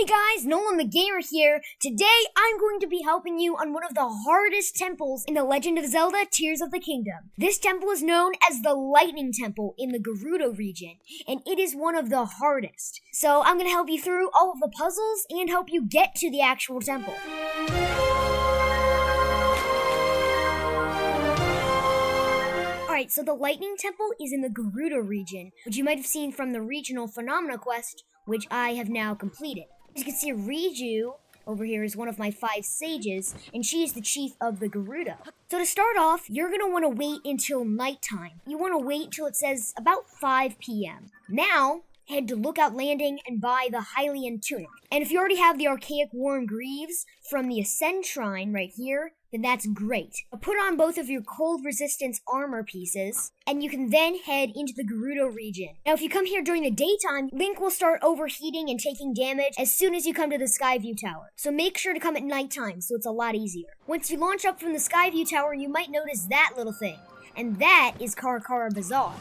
Hey guys, Nolan the Gamer here. Today I'm going to be helping you on one of the hardest temples in The Legend of Zelda Tears of the Kingdom. This temple is known as the Lightning Temple in the Gerudo region, and it is one of the hardest. So I'm going to help you through all of the puzzles and help you get to the actual temple. Alright, so the Lightning Temple is in the Gerudo region, which you might have seen from the Regional Phenomena quest, which I have now completed. As you can see, Riju over here is one of my 5 sages, and she is the chief of the Gerudo. So to start off, you're going to want to wait until nighttime. You want to wait till it says about 5 p.m. Now, head to Lookout Landing and buy the Hylian Tunic. And if you already have the Archaic Warm Greaves from the Ascend Shrine right here, then that's great. Put on both of your cold resistance armor pieces, and you can then head into the Gerudo region. Now, if you come here during the daytime, Link will start overheating and taking damage as soon as you come to the Skyview Tower. So make sure to come at nighttime so it's a lot easier. Once you launch up from the Skyview Tower, you might notice that little thing, and that is Karakara Bazaar.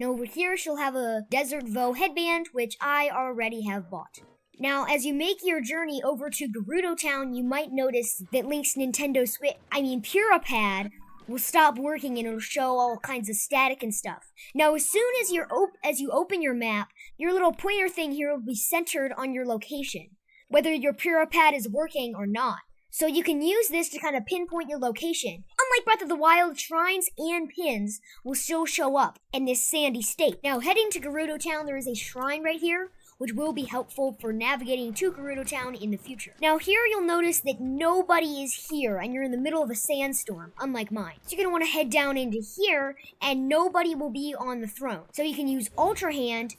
Now over here, she'll have a Desert Voe headband, which I already have bought. Now, as you make your journey over to Gerudo Town, you might notice that Link's Nintendo Switch, Purapad, will stop working and it'll show all kinds of static and stuff. Now, as soon as you open your map, your little pointer thing here will be centered on your location, whether your Purapad is working or not. So you can use this to kind of pinpoint your location. Unlike Breath of the Wild, shrines and pins will still show up in this sandy state. Now, heading to Gerudo Town, there is a shrine right here, which will be helpful for navigating to Gerudo Town in the future. Now here you'll notice that nobody is here and you're in the middle of a sandstorm, unlike mine. So you're going to want to head down into here and nobody will be on the throne. So you can use Ultra Hand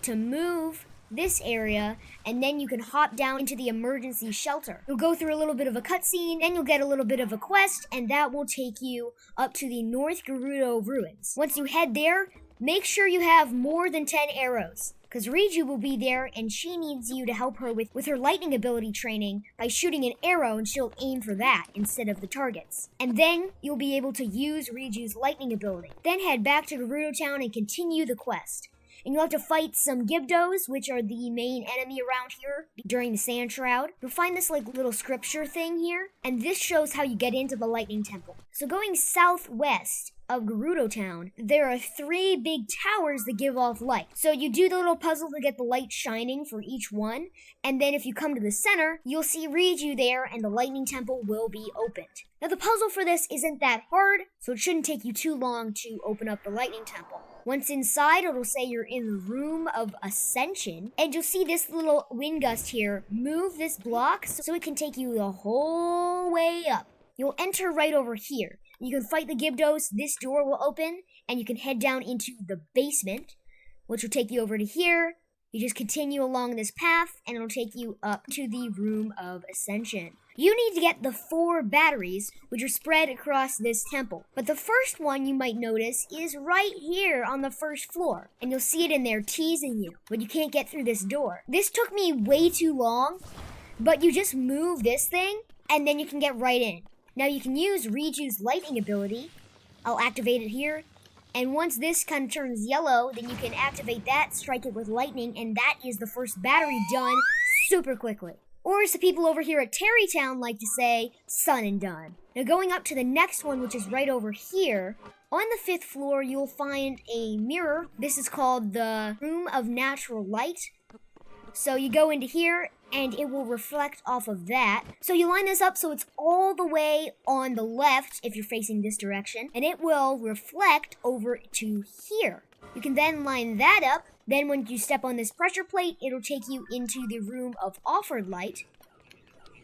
to move this area, and then you can hop down into the emergency shelter. You'll go through a little bit of a cutscene, then you'll get a little bit of a quest, and that will take you up to the North Gerudo ruins. Once you head there, make sure you have more than 10 arrows, because Riju will be there and she needs you to help her with her lightning ability training by shooting an arrow, and she'll aim for that instead of the targets. And then you'll be able to use Riju's lightning ability. Then head back to Gerudo Town and continue the quest. And you'll have to fight some Gibdos, which are the main enemy around here during the Sand Shroud. You'll find this little scripture thing here, and this shows how you get into the Lightning Temple. So going southwest of Gerudo Town, there are 3 big towers that give off light. So you do the little puzzle to get the light shining for each one, and then if you come to the center, you'll see Riju there and the Lightning Temple will be opened. Now the puzzle for this isn't that hard, so it shouldn't take you too long to open up the Lightning Temple. Once inside, it'll say you're in the Room of Ascension, and you'll see this little wind gust here. Move this block so it can take you the whole way up. You'll enter right over here. You can fight the Gibdos, this door will open, and you can head down into the basement, which will take you over to here. You just continue along this path, and it'll take you up to the Room of Ascension. You need to get the 4 batteries, which are spread across this temple. But the first one you might notice is right here on the first floor, and you'll see it in there teasing you, but you can't get through this door. This took me way too long, but you just move this thing, and then you can get right in. Now you can use Riju's lightning ability. I'll activate it here. And once this kind of turns yellow, then you can activate that, strike it with lightning, and that is the first battery done super quickly. Or as the people over here at Terrytown like to say, son and done. Now going up to the next one, which is right over here, on the 5th floor you'll find a mirror. This is called the Room of Natural Light. So you go into here, and it will reflect off of that. So you line this up so it's all the way on the left if you're facing this direction, and it will reflect over to here. You can then line that up. Then when you step on this pressure plate, it'll take you into the Room of Offered Light,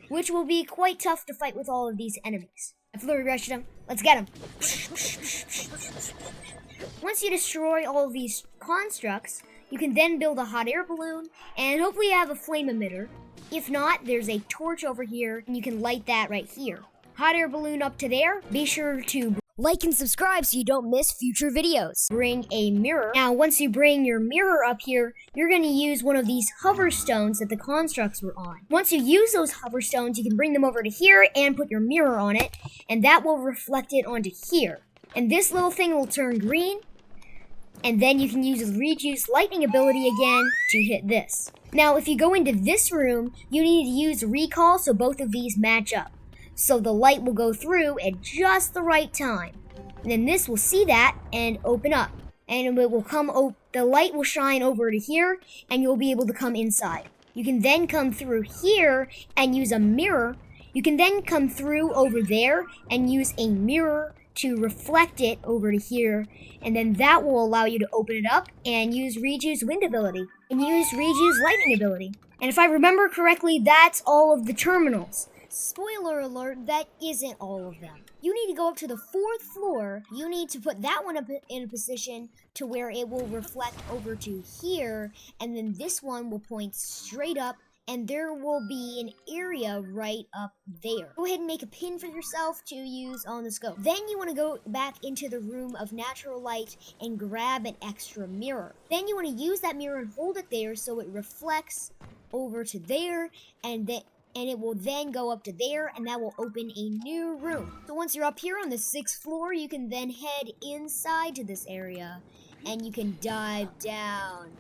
which will be quite tough to fight with all of these enemies. I flurry rushed them. Let's get them. Once you destroy all of these constructs, you can then build a hot air balloon, and hopefully you have a flame emitter. If not, there's a torch over here, and you can light that right here. Hot air balloon up to there. Be sure to like and subscribe so you don't miss future videos. Bring a mirror. Now, once you bring your mirror up here, you're going to use one of these hover stones that the constructs were on. Once you use those hover stones, you can bring them over to here and put your mirror on it, and that will reflect it onto here. And this little thing will turn green. and then you can use Riju's lightning ability again to hit this. Now, if you go into this room, you need to use recall so both of these match up. So the light will go through at just the right time. And then this will see that and open up. And it will the light will shine over to here, and you'll be able to come inside. You can then come through here and use a mirror. You can then come through over there and use a mirror to reflect it over to here, and then that will allow you to open it up and use Riju's wind ability and use Riju's lightning ability. And if I remember correctly, that's all of the terminals. Spoiler alert, that isn't all of them. You need to go up to the 4th floor. You need to put that one up in a position to where it will reflect over to here, and then this one will point straight up, and there will be an area right up there. Go ahead and make a pin for yourself to use on the scope. Then you want to go back into the room of natural light and grab an extra mirror. Then you want to use that mirror and hold it there so it reflects over to there, and it will then go up to there, and that will open a new room. So once you're up here on the 6th floor, you can then head inside to this area, and you can dive down.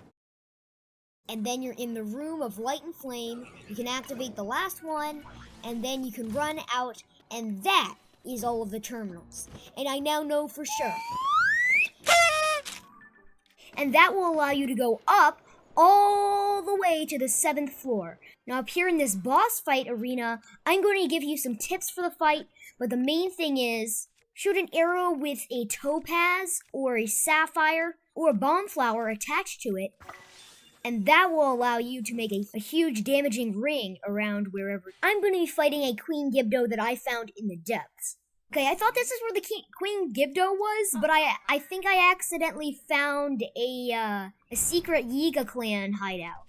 And then you're in the room of light and flame. You can activate the last one, and then you can run out, and that is all of the terminals. And I now know for sure. And that will allow you to go up all the way to the 7th floor. Now up here in this boss fight arena, I'm going to give you some tips for the fight, but the main thing is shoot an arrow with a topaz or a sapphire or a bomb flower attached to it, and that will allow you to make a huge damaging ring around wherever. I'm going to be fighting a Queen Gibdo that I found in the depths. Okay, I thought this is where the Queen Gibdo was, but I think I accidentally found a secret Yiga clan hideout.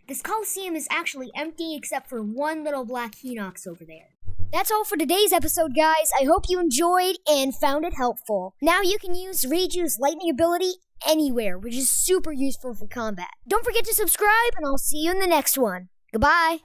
This Coliseum is actually empty except for one little black Hinox over there. That's all for today's episode, guys. I hope you enjoyed and found it helpful. Now you can use Riju's lightning ability anywhere, which is super useful for combat. Don't forget to subscribe, and I'll see you in the next one. Goodbye.